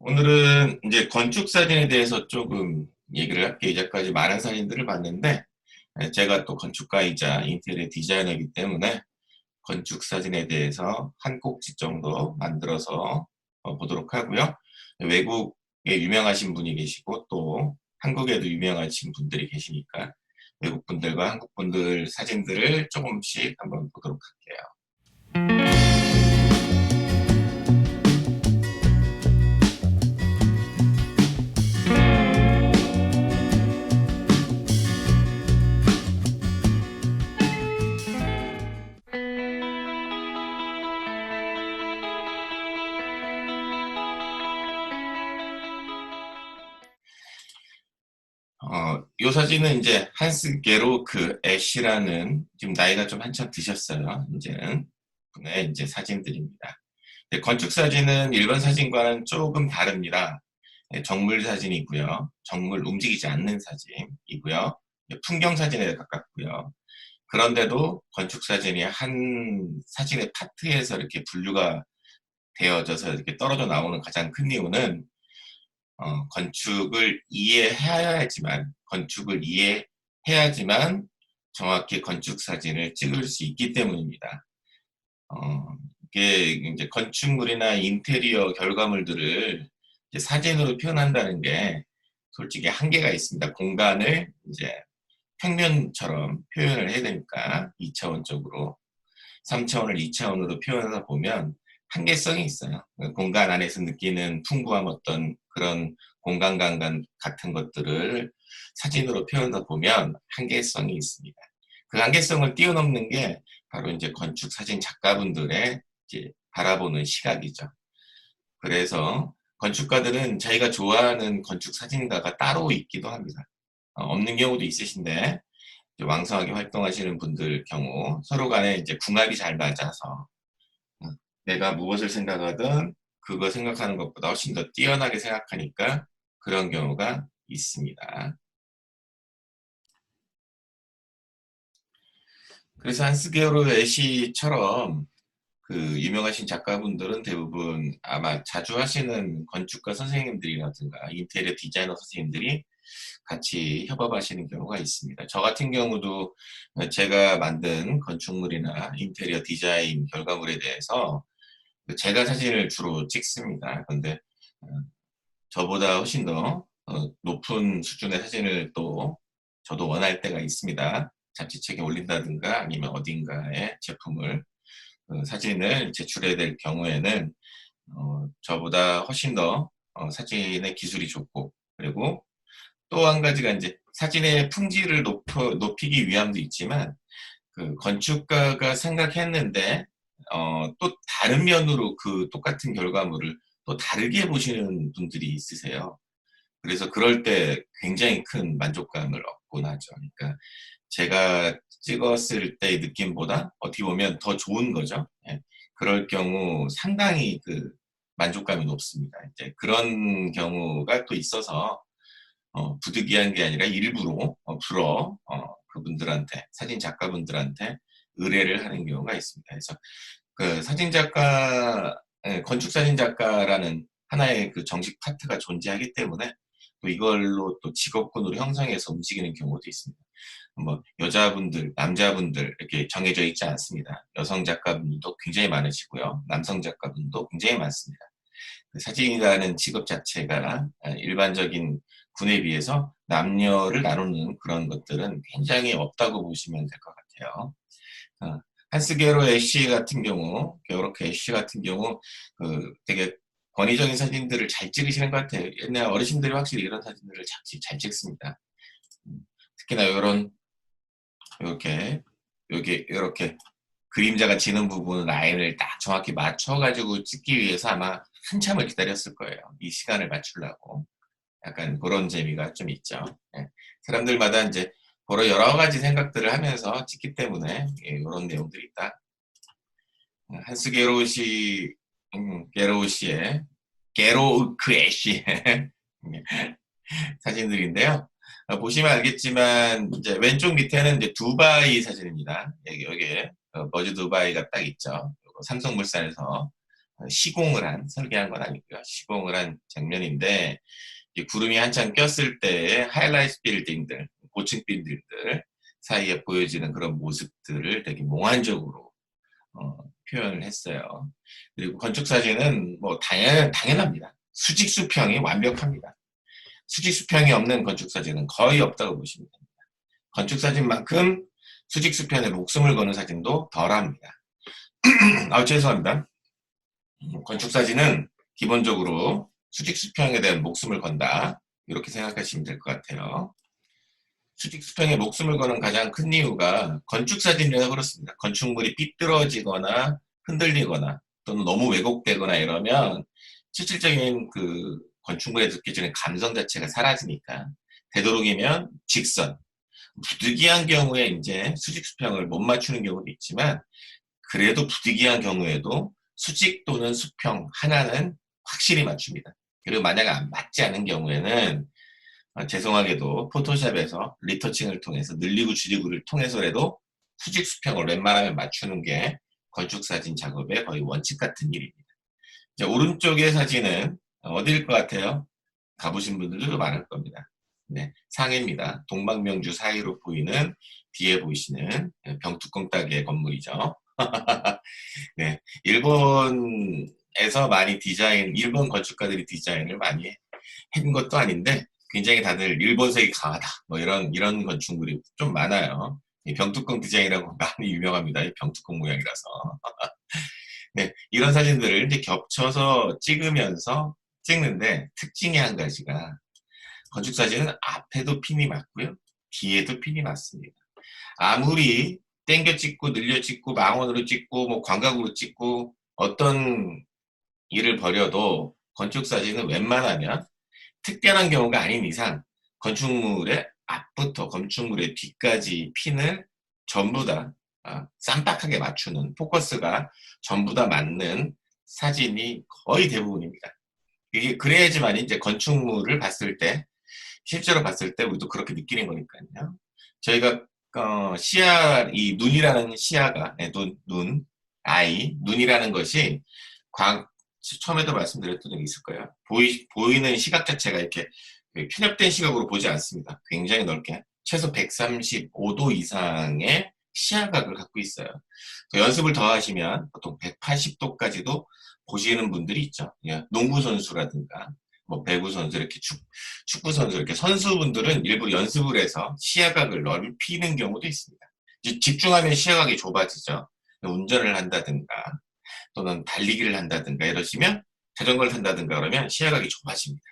오늘은 이제 건축 사진에 대해서 조금 얘기를 할게요. 이제까지 많은 사진들을 봤는데, 제가 또 건축가이자 인테리어 디자이너이기 때문에 건축 사진에 대해서 한 꼭지 정도 만들어서 보도록 하고요. 외국에 유명하신 분이 계시고 또 한국에도 유명하신 분들이 계시니까 외국 분들과 한국 분들 사진들을 조금씩 한번 보도록 할게요. 이 사진은 이제 한스 게로크 애쉬라는 지금 나이가 좀 한참 드셨어요. 이제는 분의 이제 사진들입니다. 건축 사진은 일반 사진과는 조금 다릅니다. 정물 사진이고요. 정물 움직이지 않는 사진이고요. 풍경 사진에 가깝고요. 그런데도 건축 사진이 한 사진의 파트에서 이렇게 분류가 되어져서 이렇게 떨어져 나오는 가장 큰 이유는 건축을 이해해야지만 정확히 건축 사진을 찍을 수 있기 때문입니다. 어, 이게 이제 건축물이나 인테리어 결과물들을 이제 사진으로 표현한다는 게 솔직히 한계가 있습니다. 공간을 이제 평면처럼 표현을 해야 되니까 2차원적으로 3차원을 2차원으로 표현하다 보면 한계성이 있어요. 공간 안에서 느끼는 풍부한 어떤 그런 공간 감각 같은 것들을 사진으로 표현하다 보면 한계성이 있습니다. 그 한계성을 뛰어넘는 게 바로 이제 건축 사진 작가분들의 이제 바라보는 시각이죠. 그래서 건축가들은 자기가 좋아하는 건축 사진가가 따로 있기도 합니다. 없는 경우도 있으신데 왕성하게 활동하시는 분들 경우 서로 간에 이제 궁합이 잘 맞아서 내가 무엇을 생각하든 그거 생각하는 것보다 훨씬 더 뛰어나게 생각하니까 그런 경우가 있습니다. 그래서 한스게어로 애쉬처럼 그 유명하신 작가분들은 대부분 아마 자주 하시는 건축가 선생님들이라든가 인테리어 디자이너 선생님들이 같이 협업하시는 경우가 있습니다. 저 같은 경우도 제가 만든 건축물이나 인테리어 디자인 결과물에 대해서 제가 사진을 주로 찍습니다. 그런데 어, 저보다 훨씬 더 높은 수준의 사진을 또 저도 원할 때가 있습니다. 잡지책에 올린다든가 아니면 어딘가에 제품을 사진을 제출해야 될 경우에는 저보다 훨씬 더 사진의 기술이 좋고 그리고 또 한 가지가 이제 사진의 품질을 높이기 위함도 있지만 그 건축가가 생각했는데 또 다른 면으로 그 똑같은 결과물을 또 다르게 보시는 분들이 있으세요. 그래서 그럴 때 굉장히 큰 만족감을 얻곤 하죠. 그러니까 제가 찍었을 때의 느낌보다 어떻게 보면 더 좋은 거죠. 예. 그럴 경우 상당히 그 만족감이 높습니다. 이제 그런 경우가 또 있어서 부득이한 게 아니라 일부러 그분들한테 사진 작가분들한테 의뢰를 하는 경우가 있습니다. 그래서 그 사진 작가, 건축 사진 작가라는 하나의 그 정식 파트가 존재하기 때문에 또 이걸로 또 직업군으로 형성해서 움직이는 경우도 있습니다. 뭐 여자분들, 남자분들 이렇게 정해져 있지 않습니다. 여성 작가분들도 굉장히 많으시고요, 남성 작가분도 굉장히 많습니다. 그 사진이라는 직업 자체가 일반적인 군에 비해서 남녀를 나누는 그런 것들은 굉장히 없다고 보시면 될 것 같아요. 어, 한스 게로 애쉬 같은 경우, 게오르크 애쉬 같은 경우, 되게 권위적인 사진들을 잘 찍으시는 것 같아요. 옛날 어르신들이 확실히 이런 사진들을 잘 찍습니다. 특히나 이렇게, 이렇게 그림자가 지는 부분 라인을 딱 정확히 맞춰가지고 찍기 위해서 아마 한참을 기다렸을 거예요. 이 시간을 맞추려고. 약간 그런 재미가 좀 있죠. 예. 사람들마다 이제 그런 여러 가지 생각들을 하면서 찍기 때문에 이런 내용들이 있다. 한스 게로우시, 게로우시의 게로우크 애쉬 사진들인데요. 보시면 알겠지만 이제 왼쪽 밑에는 이제 두바이 사진입니다. 여기에 버즈 두바이가 딱 있죠. 삼성물산에서 시공을 한, 설계한 건 아니고요. 시공을 한 장면인데, 이 구름이 한참 꼈을 때의 하이라이트 빌딩들, 고층 빌딩들 사이에 보여지는 그런 모습들을 되게 몽환적으로 표현을 했어요. 그리고 건축 사진은 뭐 당연합니다. 수직 수평이 완벽합니다. 수직 수평이 없는 건축 사진은 거의 없다고 보시면 됩니다. 건축 사진만큼 수직 수평에 목숨을 거는 사진도 덜합니다. 죄송합니다. 건축 사진은 기본적으로 수직 수평에 대한 목숨을 건다. 이렇게 생각하시면 될 것 같아요. 수직 수평에 목숨을 거는 가장 큰 이유가 건축 사진이라서 그렇습니다. 건축물이 삐뚤어지거나 흔들리거나 또는 너무 왜곡되거나 이러면 실질적인 그 건축물에 느껴지는 감성 자체가 사라지니까 되도록이면 직선, 부득이한 경우에 이제 수직 수평을 못 맞추는 경우도 있지만 그래도 부득이한 경우에도 수직 또는 수평 하나는 확실히 맞춥니다. 그리고 만약에 맞지 않은 경우에는 죄송하게도 포토샵에서 리터칭을 통해서 늘리고 줄이고를 통해서라도 수직 수평을 웬만하면 맞추는 게 건축사진 작업의 거의 원칙 같은 일입니다. 이제 오른쪽의 사진은 어디일 것 같아요? 가보신 분들도 많을 겁니다. 네, 상해입니다. 동방명주 사이로 보이는 뒤에 보이시는 병뚜껑 따기의 건물이죠. 네, 일본에서 많이 일본 건축가들이 디자인을 많이 한 것도 아닌데 굉장히 다들 일본색이 강하다. 뭐 이런 건축물이 좀 많아요. 이 병뚜껑 디자인이라고 많이 유명합니다. 이 병뚜껑 모양이라서. 네, 이런 사진들을 이제 겹쳐서 찍는데 특징이 한 가지가 건축 사진은 앞에도 핀이 맞고요. 뒤에도 핀이 맞습니다. 아무리 땡겨 찍고 늘려 찍고 망원으로 찍고 뭐 광각으로 찍고 어떤 일을 벌여도 건축 사진은 웬만하면 특별한 경우가 아닌 이상 건축물의 앞부터 건축물의 뒤까지 핀을 전부 다 쌈박하게 맞추는 포커스가 전부 다 맞는 사진이 거의 대부분입니다. 이게 그래야지만 이제 건축물을 봤을 때 실제로 봤을 때 우리도 그렇게 느끼는 거니까요. 저희가 이 눈이라는 시야가 눈이라는 것이 처음에도 말씀드렸던 적이 있을 거예요. 보이는 시각 자체가 이렇게 편협된 시각으로 보지 않습니다. 굉장히 넓게 최소 135도 이상의 시야각을 갖고 있어요. 연습을 더 하시면 보통 180도까지도 보시는 분들이 있죠. 농구 선수라든가 뭐 배구 선수 이렇게 축구 선수 이렇게 선수분들은 일부러 연습을 해서 시야각을 넓히는 경우도 있습니다. 집중하면 시야각이 좁아지죠. 운전을 한다든가 또는 달리기를 한다든가 이러시면 자전거를 탄다든가 그러면 시야각이 좁아집니다.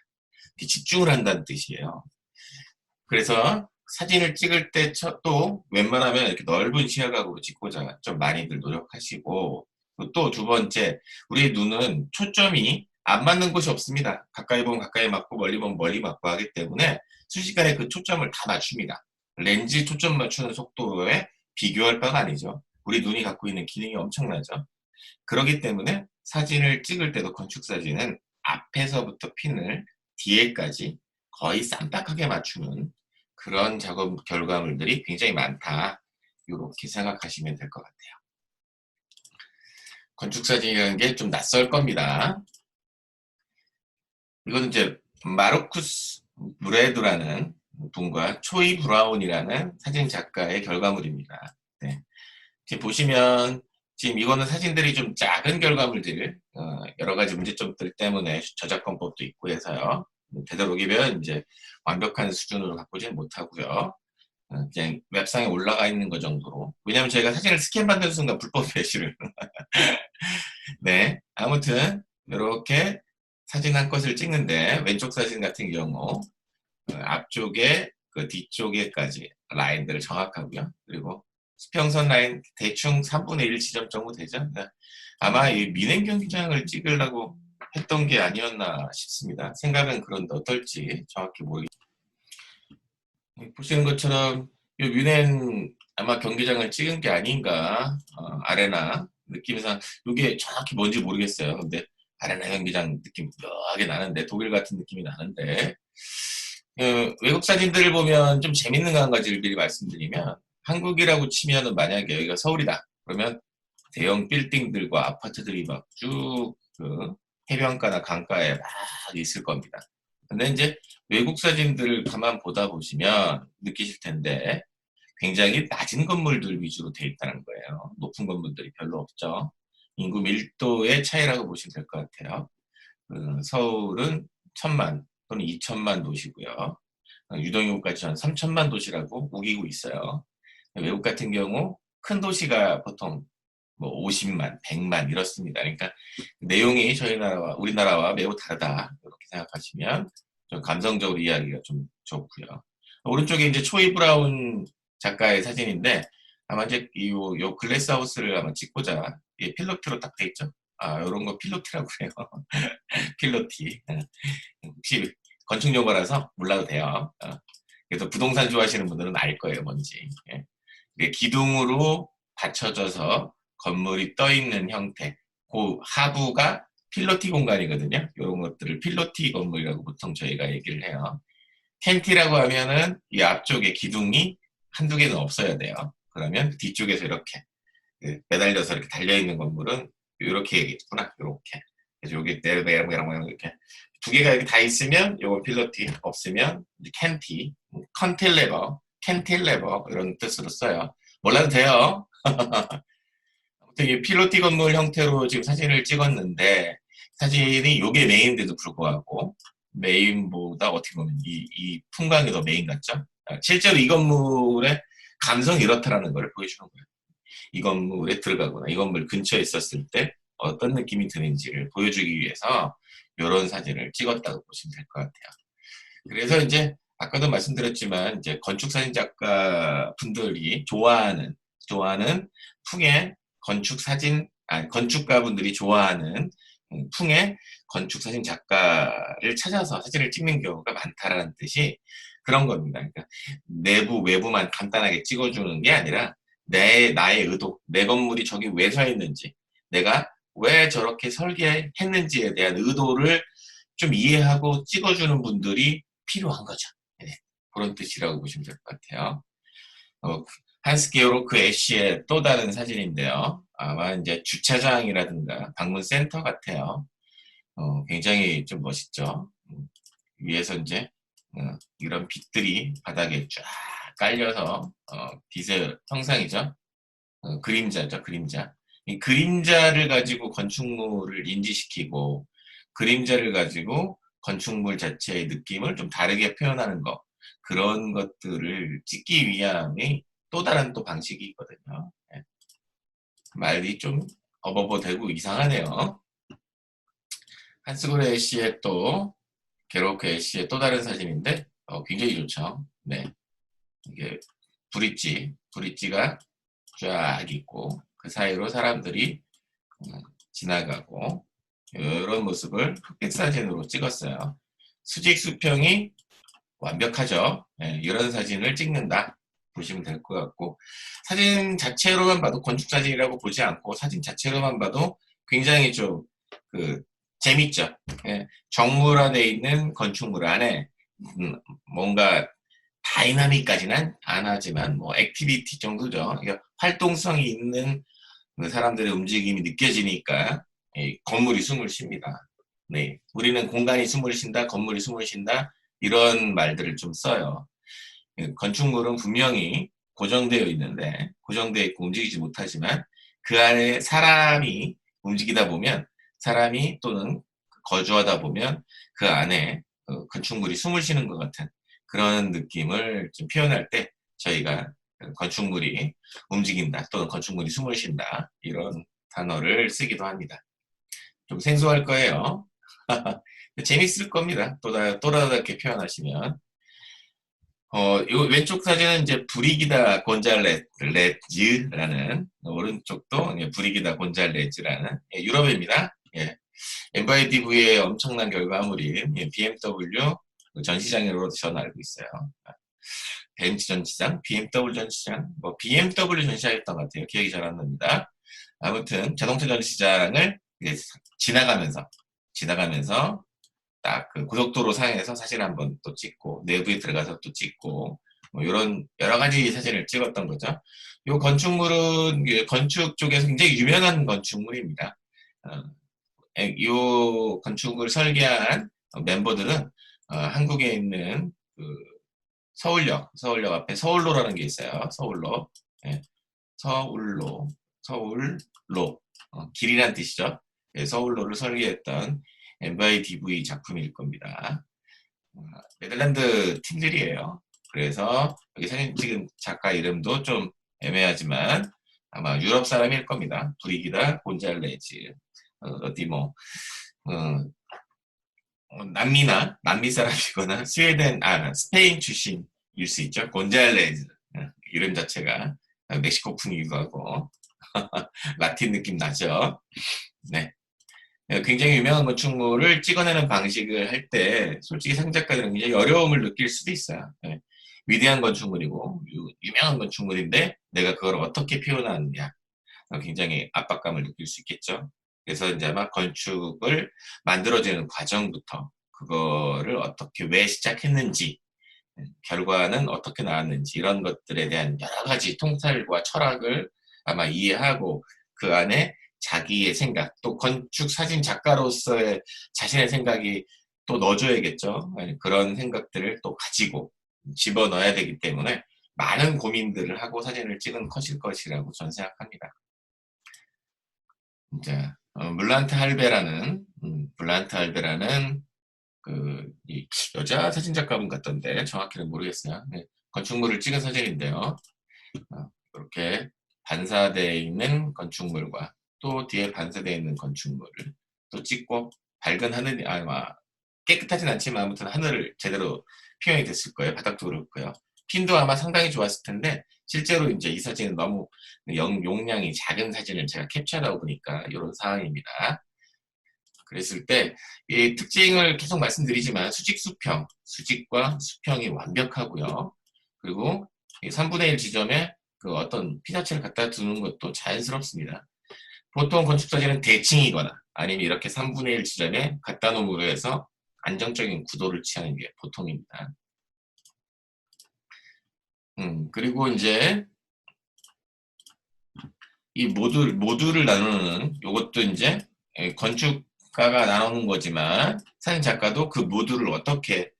집중을 한다는 뜻이에요. 그래서 사진을 찍을 때 또 웬만하면 이렇게 넓은 시야각으로 찍고자 좀 많이들 노력하시고 또 두 번째 우리의 눈은 초점이 안 맞는 곳이 없습니다. 가까이 보면 가까이 맞고 멀리 보면 멀리 맞고 하기 때문에 순식간에 그 초점을 다 맞춥니다. 렌즈 초점 맞추는 속도에 비교할 바가 아니죠. 우리 눈이 갖고 있는 기능이 엄청나죠. 그렇기 때문에 사진을 찍을 때도 건축사진은 앞에서부터 핀을 뒤에까지 거의 쌈딱하게 맞추는 그런 작업 결과물들이 굉장히 많다. 이렇게 생각하시면 될 것 같아요. 건축사진이라는 게 좀 낯설 겁니다. 이거는 이제 마르쿠스 브레드라는 분과 초이 브라운이라는 사진 작가의 결과물입니다. 네. 지금 보시면 지금 이거는 사진들이 좀 작은 결과물들 여러 가지 문제점들 때문에 저작권법도 있고 해서요. 되도록이면 이제 완벽한 수준으로 바꾸지는 못하고요. 그냥 웹상에 올라가 있는 것 정도로. 왜냐하면 저희가 사진을 스캔 받는 순간 불법 배시를. 네, 아무튼 이렇게 사진 한 컷을 찍는데 왼쪽 사진 같은 경우 앞쪽에 그 뒤쪽에까지 라인들을 정확하고요. 그리고 수평선 라인 대충 3분의 1 지점 정도 되죠. 아마 이 민행 경기장을 찍으려고 했던 게 아니었나 싶습니다. 생각은 그런데 어떨지 정확히 모르겠습니다. 보시는 것처럼 이 민행 아마 경기장을 찍은 게 아닌가 아레나 느낌상 이게 정확히 뭔지 모르겠어요. 근데 아레나 경기장 느낌 묘하게 나는데 독일 같은 느낌이 나는데 외국 사진들을 보면 좀 재밌는 거 한 가지를 미리 말씀드리면 한국이라고 치면은 만약에 여기가 서울이다 그러면 대형 빌딩들과 아파트들이 막 쭉 그 해변가나 강가에 막 있을 겁니다. 근데 이제 외국 사진들을 가만 보다 보시면 느끼실 텐데 굉장히 낮은 건물들 위주로 돼 있다는 거예요. 높은 건물들이 별로 없죠. 인구 밀도의 차이라고 보시면 될 것 같아요. 서울은 1000만 또는 2000만 도시고요. 유동인구까지 한 3000만 도시라고 우기고 있어요. 외국 같은 경우 큰 도시가 보통 뭐 50만, 100만 이렇습니다. 그러니까 내용이 저희 나라와 우리나라와 매우 다르다 이렇게 생각하시면 좀 감성적으로 이해하기가 좀 좋고요. 오른쪽에 이제 초이 브라운 작가의 사진인데 아마 이제 요 글래스 하우스를 아마 찍고자 필로티로 딱 돼 있죠. 아, 요런 거 필로티라고 해요. 필로티. 혹시 건축 용어라서 몰라도 돼요. 그래서 부동산 좋아하시는 분들은 알 거예요, 뭔지. 예. 이게 기둥으로 받쳐져서 건물이 떠 있는 형태. 그 하부가 필로티 공간이거든요. 이런 것들을 필로티 건물이라고 보통 저희가 얘기를 해요. 캔티라고 하면은 이 앞쪽에 기둥이 한두 개는 없어야 돼요. 그러면 뒤쪽에서 이렇게 매달려서 이렇게 달려있는 건물은 이렇게 얘기했구나. 이렇게. 그래서 여기 내랑 이렇게 두 개가 이렇게 다 있으면 요거 필로티, 없으면 캔티, 캔틸레버 이런 뜻으로 써요. 몰라도 돼요. 아무튼 이 필로티 건물 형태로 지금 사진을 찍었는데 사진이 요게 메인인데도 불구하고 메인보다 어떻게 보면 이 풍광이 더 메인 같죠? 실제로 이 건물의 감성이 이렇다라는 걸 보여주는 거예요. 이 건물에 들어가거나 이 건물 근처에 있었을 때 어떤 느낌이 드는지를 보여주기 위해서 이런 사진을 찍었다고 보시면 될 것 같아요. 그래서 이제 아까도 말씀드렸지만 이제 건축사진 작가 분들이 좋아하는 풍의 건축사진 건축가 분들이 좋아하는 풍의 건축사진 작가를 찾아서 사진을 찍는 경우가 많다라는 뜻이 그런 겁니다. 그러니까 내부 외부만 간단하게 찍어주는 게 아니라 나의 의도, 내 건물이 저기 왜 서 있는지, 내가 왜 저렇게 설계했는지에 대한 의도를 좀 이해하고 찍어주는 분들이 필요한 거죠. 네, 그런 뜻이라고 보시면 될 것 같아요. 한스 게오르크 애쉬의 또 다른 사진인데요. 아마 이제 주차장이라든가 방문 센터 같아요. 굉장히 좀 멋있죠. 위에서 이제 이런 빛들이 바닥에 쫙 깔려서 빛의 형상이죠. 그림자죠, 그림자. 이 그림자를 가지고 건축물을 인지시키고 그림자를 가지고 건축물 자체의 느낌을 좀 다르게 표현하는 것 그런 것들을 찍기 위함이 또 다른 또 방식이 있거든요. 예. 말이 좀 어버버되고 이상하네요. 한스그레 씨의 또 게로크 씨의 또 다른 사진인데 굉장히 좋죠. 네, 이게 브릿지가 쫙 있고 그 사이로 사람들이 지나가고 이런 모습을 흑백 사진으로 찍었어요. 수직 수평이 완벽하죠. 네, 이런 사진을 찍는다 보시면 될 것 같고 사진 자체로만 봐도 건축 사진이라고 보지 않고 사진 자체로만 봐도 굉장히 좀 재밌죠. 예, 정물화되어 있는 건축물 안에 뭔가 다이나믹까지는 안 하지만 뭐 액티비티 정도죠. 그러니까 활동성이 있는 그 사람들의 움직임이 느껴지니까 건물이 숨을 쉽니다. 네, 우리는 공간이 숨을 쉰다, 건물이 숨을 쉰다 이런 말들을 좀 써요. 건축물은 분명히 고정되어 있는데 고정되어 있고 움직이지 못하지만 그 안에 사람이 움직이다 보면 사람이 또는 거주하다 보면 그 안에 건축물이 숨을 쉬는 것 같은 그런 느낌을 좀 표현할 때 저희가 건축물이 움직인다 또는 건축물이 숨을 쉰다 이런 단어를 쓰기도 합니다. 좀 생소할 거예요. 재밌을 겁니다. 또다답게 표현하시면. 요 왼쪽 사진은 이제 브리기다 곤잘레즈라는 오른쪽도 브리기다 곤잘레즈라는 유럽입니다. 예. MIDV의 엄청난 결과물인 BMW 전시장으로 저는 알고 있어요. 벤츠 전시장, BMW 전시장, 뭐 BMW 전시장이었던 것 같아요. 기억이 잘 안 납니다. 아무튼 자동차 전시장을 지나가면서 딱 그 고속도로 상에서 사진 한번 또 찍고 내부에 들어가서 또 찍고 뭐 이런 여러 가지 사진을 찍었던 거죠. 이 건축물은 건축 쪽에서 굉장히 유명한 건축물입니다. 이 건축을 설계한 멤버들은 한국에 있는 그 서울역 앞에 서울로라는 게 있어요. 서울로. 예, 서울로. 길이란 뜻이죠. 예, 서울로를 설계했던 MYDV 작품일 겁니다. 네덜란드 팀들이에요. 그래서 여기 사진 찍은 작가 이름도 좀 애매하지만 아마 유럽 사람일 겁니다. 브리기다 곤잘레즈. 어디 뭐 남미 사람이거나 스페인 출신일 수 있죠. 곤잘레즈. 이름 자체가 멕시코풍이기도 하고 라틴 느낌 나죠. 네. 굉장히 유명한 건축물을 찍어내는 방식을 할 때 솔직히 상작가들은 굉장히 어려움을 느낄 수도 있어요. 네. 위대한 건축물이고 유명한 건축물인데 내가 그걸 어떻게 표현하느냐 굉장히 압박감을 느낄 수 있겠죠. 그래서 이제 아마 건축을 만들어지는 과정부터 그거를 어떻게 왜 시작했는지 결과는 어떻게 나왔는지 이런 것들에 대한 여러 가지 통찰과 철학을 아마 이해하고 그 안에 자기의 생각, 또 건축 사진 작가로서의 자신의 생각이 또 넣어줘야겠죠. 그런 생각들을 또 가지고 집어넣어야 되기 때문에 많은 고민들을 하고 사진을 찍은 컷일 것이라고 저는 생각합니다. 이제 블란트 할베라는 이 여자 사진 작가분 같던데 정확히는 모르겠어요. 네, 건축물을 찍은 사진인데요. 이렇게 반사되어 있는 건축물과 또 뒤에 반사되어 있는 건축물을 또 찍고 밝은 하늘이 아마 깨끗하진 않지만 아무튼 하늘을 제대로 표현이 됐을 거예요. 바닥도 그렇고요. 핀도 아마 상당히 좋았을 텐데 실제로 이제 이 사진은 너무 용량이 작은 사진을 제가 캡처하다 보니까 이런 상황입니다. 그랬을 때 이 특징을 계속 말씀드리지만 수직과 수평이 완벽하고요. 그리고 3분의 1 지점에 그 어떤 피사체를 갖다 두는 것도 자연스럽습니다. 보통 건축사진은 대칭이거나 아니면 이렇게 3분의 1 지점에 갖다 놓음으로 해서 안정적인 구도를 취하는 게 보통입니다. 그리고 이제 이 모듈을 나누는 요것도 이제 건축가가 나누는 거지만 사진 작가도 그 모듈을 어떻게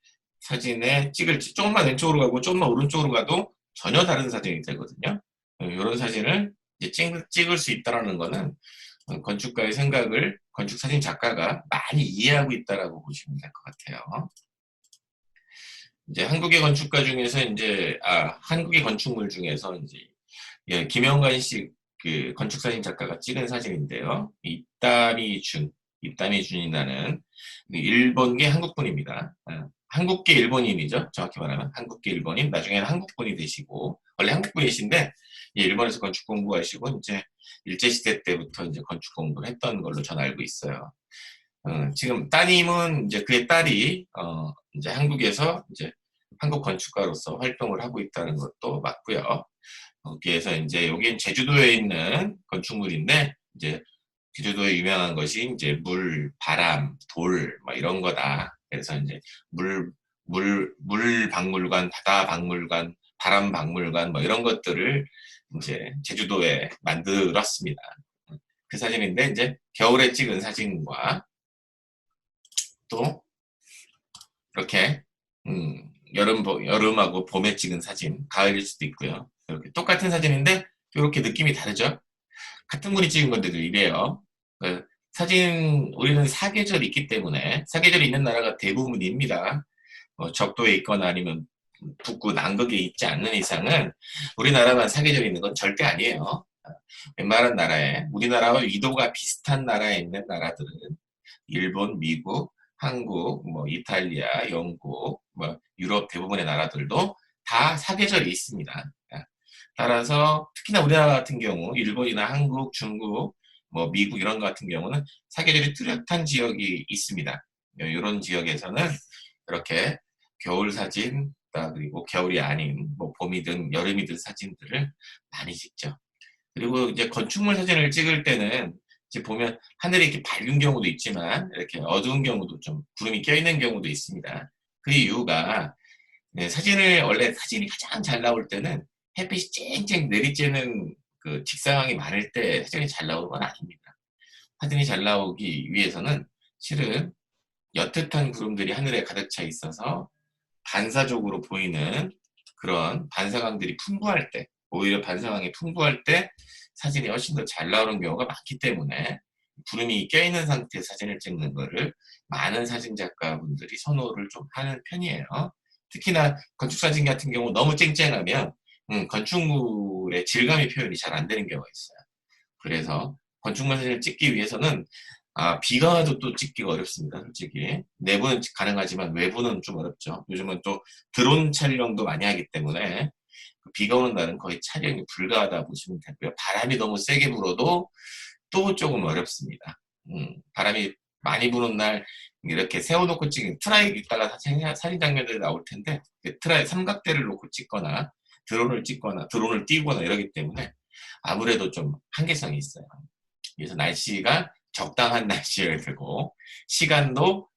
사진에 찍을지 조금만 왼쪽으로 가고 조금만 오른쪽으로 가도 전혀 다른 사진이 되거든요. 이런 사진을 이제 찍을 수 있다는 거는 건축가의 생각을 건축 사진 작가가 많이 이해하고 있다라고 보시면 될 것 같아요. 이제 한국의 건축가 중에서 이제 한국의 건축물 중에서 이제 김영관 씨 그 건축사진 작가가 찍은 사진인데요. 입다미준이라는 일본계 한국분입니다. 한국계 일본인이죠. 정확히 말하면 한국계 일본인. 나중에는 한국분이 되시고 원래 한국분이신데 일본에서 건축 공부하시고 이제 일제시대 때부터 이제 건축 공부를 했던 걸로 전 알고 있어요. 지금 따님은 이제 그의 딸이 이제 한국에서 이제 한국 건축가로서 활동을 하고 있다는 것도 맞고요. 거기에서 이제 여긴 제주도에 있는 건축물인데 이제 제주도에 유명한 것이 이제 물, 바람, 돌, 뭐 이런 거다. 그래서 이제 물 박물관, 바다 박물관, 바람 박물관 뭐 이런 것들을 이제 제주도에 만들었습니다. 그 사진인데 이제 겨울에 찍은 사진과 또 이렇게 여름하고 봄에 찍은 사진, 가을일 수도 있고요. 이렇게 똑같은 사진인데 이렇게 느낌이 다르죠. 같은 분이 찍은 건데도 이래요. 우리는 사계절이 있기 때문에 사계절이 있는 나라가 대부분입니다. 적도에 있거나 아니면 북구 남극에 있지 않는 이상은 우리나라만 사계절이 있는 건 절대 아니에요. 웬만한 나라에 우리나라와 위도가 비슷한 나라에 있는 나라들은 일본, 미국, 한국, 뭐 이탈리아, 영국, 뭐 유럽 대부분의 나라들도 다 사계절이 있습니다. 따라서 특히나 우리나라 같은 경우 일본이나 한국, 중국, 뭐 미국 이런 것 같은 경우는 사계절이 뚜렷한 지역이 있습니다. 이런 지역에서는 이렇게 겨울 사진 그리고 겨울이 아닌 뭐 봄이든 여름이든 사진들을 많이 찍죠. 그리고 이제 건축물 사진을 찍을 때는 이제 보면 하늘이 이렇게 밝은 경우도 있지만 이렇게 어두운 경우도 좀 구름이 껴있는 경우도 있습니다. 그 이유가 네, 원래 사진이 가장 잘 나올 때는 햇빛이 쨍쨍 내리쬐는 그 직사광이 많을 때 사진이 잘 나오는 건 아닙니다. 사진이 잘 나오기 위해서는 실은 옅은 구름들이 하늘에 가득 차 있어서 반사적으로 보이는 그런 반사광들이 풍부할 때, 오히려 반사광이 풍부할 때 사진이 훨씬 더 잘 나오는 경우가 많기 때문에 구름이 껴있는 상태에서 사진을 찍는 거를 많은 사진 작가분들이 선호를 좀 하는 편이에요. 특히나 건축사진 같은 경우 너무 쨍쨍하면 건축물의 질감의 표현이 잘 안 되는 경우가 있어요. 그래서 건축물 사진을 찍기 위해서는 비가 와도 또 찍기가 어렵습니다. 솔직히 내부는 가능하지만 외부는 좀 어렵죠. 요즘은 또 드론 촬영도 많이 하기 때문에 비가 오는 날은 거의 촬영이 불가하다 보시면 되고요. 바람이 너무 세게 불어도 또 조금 어렵습니다. 바람이 많이 부는 날 이렇게 세워놓고 찍은 트라이에 따라 사진 장면들이 나올 텐데 트라이 삼각대를 놓고 찍거나 드론을 찍거나 드론을 띄우거나 이러기 때문에 아무래도 좀 한계성이 있어요. 그래서 날씨가 적당한 날씨여야 되고 시간도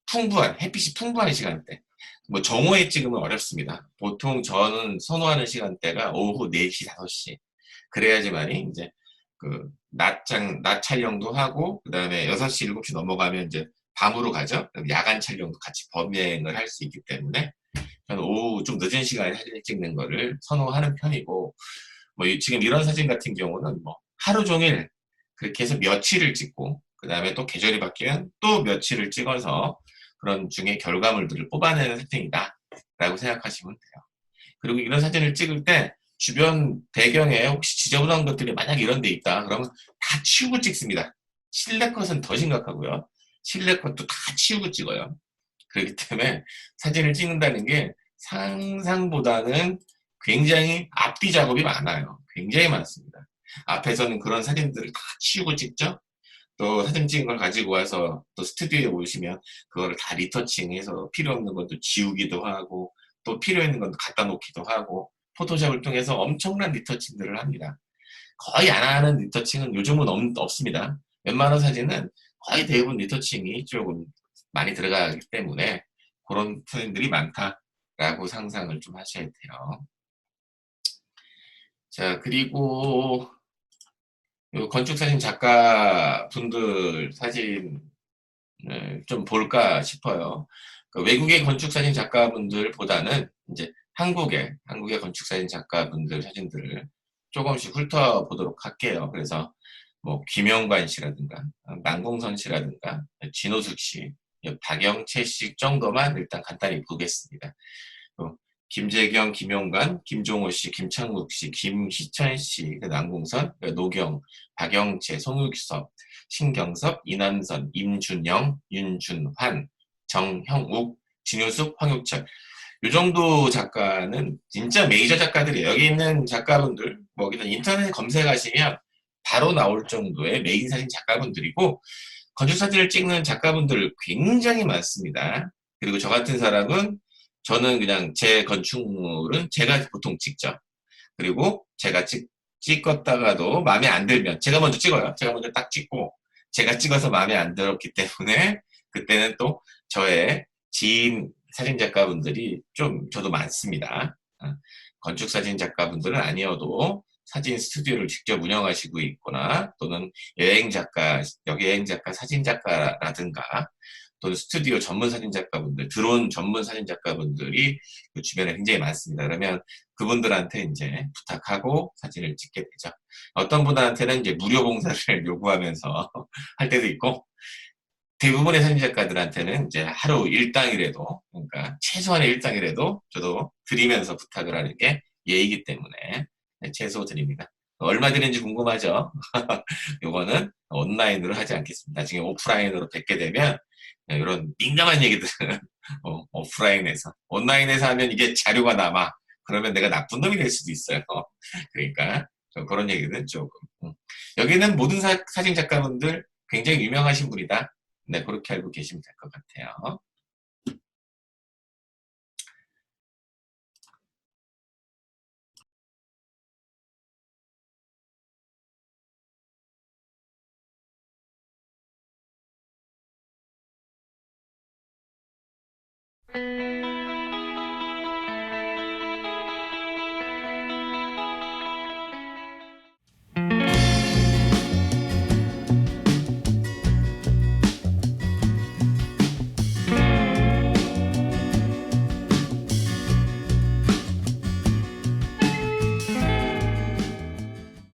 풍부한 햇빛이 풍부한 시간대. 뭐 정오에 찍으면 어렵습니다. 보통 저는 선호하는 시간대가 오후 4시, 5시. 그래야지만이 이제 낮 촬영도 하고 그다음에 6시, 7시 넘어가면 이제 밤으로 가죠. 야간 촬영도 같이 범행을 할 수 있기 때문에 저는 오후 좀 늦은 시간에 사진을 찍는 거를 선호하는 편이고 뭐 지금 이런 사진 같은 경우는 뭐 하루 종일 그렇게 해서 며칠을 찍고 그 다음에 또 계절이 바뀌면 또 며칠을 찍어서 그런 중에 결과물들을 뽑아내는 사진이다 라고 생각하시면 돼요. 그리고 이런 사진을 찍을 때 주변 배경에 혹시 지저분한 것들이 만약 이런 데 있다 그러면 다 치우고 찍습니다. 실내 것은 더 심각하고요. 실내 것도 다 치우고 찍어요. 그렇기 때문에 사진을 찍는다는 게 상상보다는 굉장히 앞뒤 작업이 많아요. 굉장히 많습니다. 앞에서는 그런 사진들을 다 치우고 찍죠. 또 사진 찍은 걸 가지고 와서 또 스튜디오에 오시면 그거를 다 리터칭해서 필요 없는 것도 지우기도 하고 또 필요 있는 것도 갖다 놓기도 하고 포토샵을 통해서 엄청난 리터칭들을 합니다. 거의 안 하는 리터칭은 요즘은 없습니다. 웬만한 사진은 거의 대부분 리터칭이 조금 많이 들어가기 때문에 그런 사진들이 많다라고 상상을 좀 하셔야 돼요. 자, 그리고 건축사진 작가분들 사진을 좀 볼까 싶어요. 외국의 건축사진 작가분들보다는 이제 한국의 건축사진 작가분들 사진들을 조금씩 훑어보도록 할게요. 그래서 뭐 김영관 씨라든가 남궁선 씨라든가 진호숙 씨, 박영채 씨 정도만 일단 간단히 보겠습니다. 김재경, 김용관, 김종호 씨, 김창국 씨, 김희천 씨, 남궁선, 노경, 박영채, 송유섭, 신경섭, 이남선, 임준영, 윤준환, 정형욱, 진효숙, 황육철. 이 정도 작가는 진짜 메이저 작가들이에요. 여기 있는 작가분들, 뭐 인터넷 검색하시면 바로 나올 정도의 메인 사진 작가분들이고 건축사진을 찍는 작가분들 굉장히 많습니다. 그리고 저 같은 사람은 저는 그냥 제 건축물은 제가 보통 찍죠. 그리고 제가 찍었다가도 마음에 안 들면 제가 먼저 찍어요. 제가 먼저 딱 찍고 제가 찍어서 마음에 안 들었기 때문에 그때는 또 저의 지인 사진 작가분들이 좀 저도 많습니다. 건축 사진 작가분들은 아니어도 사진 스튜디오를 직접 운영하시고 있거나 또는 여행 작가, 사진 작가라든가 또는 스튜디오 전문 사진 작가분들, 드론 전문 사진 작가분들이 그 주변에 굉장히 많습니다. 그러면 그분들한테 이제 부탁하고 사진을 찍게 되죠. 어떤 분한테는 이제 무료 봉사를 요구하면서 할 때도 있고, 대부분의 사진 작가들한테는 이제 하루 일당이라도, 그러니까 최소한의 일당이라도 저도 드리면서 부탁을 하는 게 예의이기 때문에 최소 드립니다. 얼마 드리는지 궁금하죠? 요거는 온라인으로 하지 않겠습니다. 나중에 오프라인으로 뵙게 되면 이런 민감한 얘기들은 오프라인에서 온라인에서 하면 이게 자료가 남아 그러면 내가 나쁜 놈이 될 수도 있어요. 그러니까 그런 얘기는 조금 여기는 모든 사진 작가분들 굉장히 유명하신 분이다. 네, 그렇게 알고 계시면 될 것 같아요.